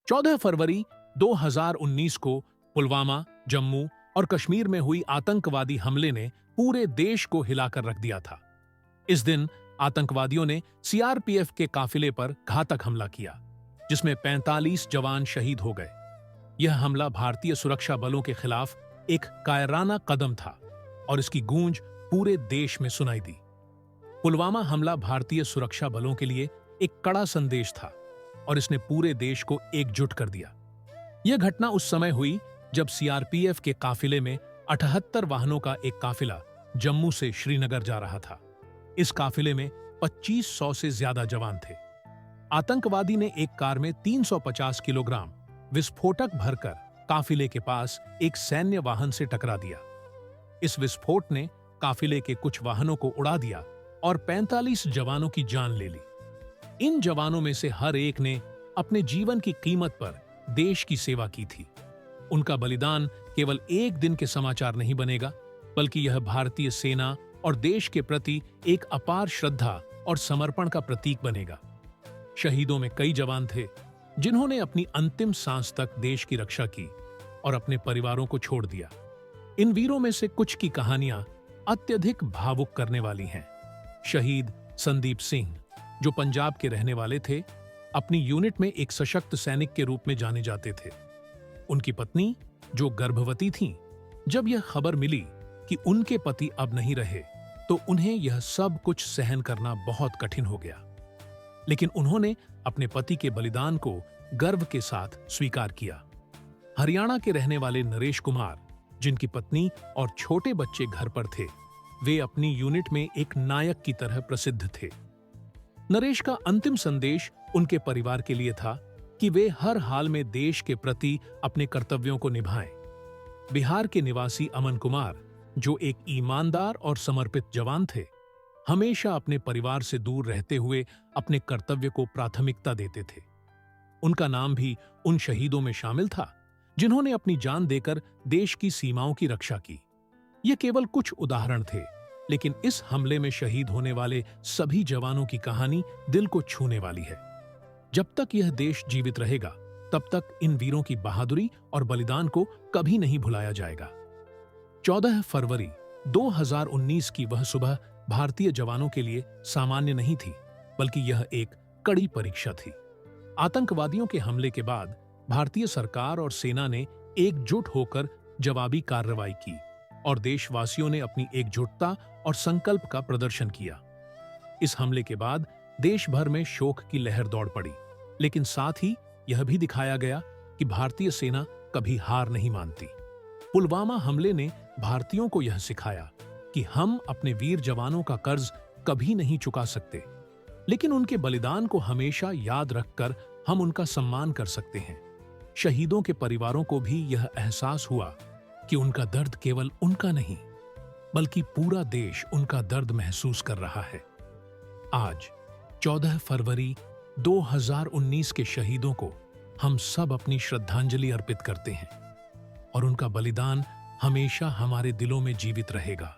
14 फरवरी 2019 को पुलवामा, जम्मू और कश्मीर में हुई आतंकवादी हमले ने पूरे देश को हिलाकर रख दिया था। इस दिन आतंकवादियों ने सीआरपीएफ के काफिले पर घातक हमला किया, जिसमें 45 जवान शहीद हो गए। यह हमला भारतीय सुरक्षा बलों के खिलाफ एक कायराना कदम था और इसकी गूंज पूरे देश में सुनाई दी। पुलवामा हमला भारतीय सुरक्षा बलों के लिए एक कड़ा संदेश था और इसने पूरे देश को एकजुट कर दिया। यह घटना उस समय हुई जब सीआरपीएफ के काफिले में 78 वाहनों का एक काफिला जम्मू से श्रीनगर जा रहा था। इस काफिले में 2500 से ज्यादा जवान थे। आतंकवादी ने एक कार में 350 किलोग्राम विस्फोटक भरकर काफिले के पास एक सैन्य वाहन से टकरा दिया। इस विस्फोट ने काफिले के कुछ वाहनों को उड़ा दिया और 45 जवानों की जान ले ली। इन जवानों में से हर एक ने अपने जीवन की कीमत पर देश की सेवा की थी। उनका बलिदान केवल एक दिन के समाचार नहीं बनेगा, बल्कि यह भारतीय सेना और देश के प्रति एक अपार श्रद्धा और समर्पण का प्रतीक बनेगा। शहीदों में कई जवान थे जिन्होंने अपनी अंतिम सांस तक देश की रक्षा की और अपने परिवारों को छोड़ दिया। इन वीरों में से कुछ की कहानियां अत्यधिक भावुक करने वाली हैं। शहीद संदीप सिंह, जो पंजाब के रहने वाले थे, अपनी यूनिट में एक सशक्त सैनिक के रूप में जाने जाते थे। उनकी पत्नी, जो गर्भवती थीं, जब यह खबर मिली कि उनके पति अब नहीं रहे, तो उन्हें यह सब कुछ सहन करना बहुत कठिन हो गया। लेकिन उन्होंने अपने पति के बलिदान को गर्व के साथ स्वीकार किया। हरियाणा के रहने वाले नरेश कुमार, जिनकी पत्नी और छोटे बच्चे घर पर थे, वे अपनी यूनिट में एक नायक की तरह प्रसिद्ध थे। नरेश का अंतिम संदेश उनके परिवार के लिए था कि वे हर हाल में देश के प्रति अपने कर्तव्यों को निभाएं। बिहार के निवासी अमन कुमार, जो एक ईमानदार और समर्पित जवान थे, हमेशा अपने परिवार से दूर रहते हुए अपने कर्तव्य को प्राथमिकता देते थे। उनका नाम भी उन शहीदों में शामिल था जिन्होंने अपनी जान देकर देश की सीमाओं की रक्षा की। ये केवल कुछ उदाहरण थे, लेकिन इस हमले में शहीद होने वाले सभी जवानों की कहानी दिल को छूने वाली है। जब तक यह देश जीवित रहेगा, तब तक इन वीरों की बहादुरी और बलिदान को कभी नहीं भुलाया जाएगा। 14 फरवरी 2019 की वह सुबह भारतीय जवानों के लिए सामान्य नहीं थी, बल्कि यह एक कड़ी परीक्षा थी। आतंकवादियों के हमले के बाद भारतीय सरकार और सेना ने एकजुट होकर जवाबी कार्रवाई की और देशवासियों ने अपनी एकजुटता और संकल्प का प्रदर्शन किया। इस हमले के बाद देश भर में शोक की लहर दौड़ पड़ी, लेकिन साथ ही यह भी दिखाया गया कि भारतीय सेना कभी हार नहीं मानती। पुलवामा हमले ने भारतीयों को यह सिखाया कि हम अपने वीर जवानों का कर्ज कभी नहीं चुका सकते, लेकिन उनके बलिदान को हमेशा याद रखकर हम उनका सम्मान कर सकते हैं। शहीदों के परिवारों को भी यह एहसास हुआ कि उनका दर्द केवल उनका नहीं, बल्कि पूरा देश उनका दर्द महसूस कर रहा है। आज 14 फरवरी 2019 के शहीदों को हम सब अपनी श्रद्धांजलि अर्पित करते हैं और उनका बलिदान हमेशा हमारे दिलों में जीवित रहेगा।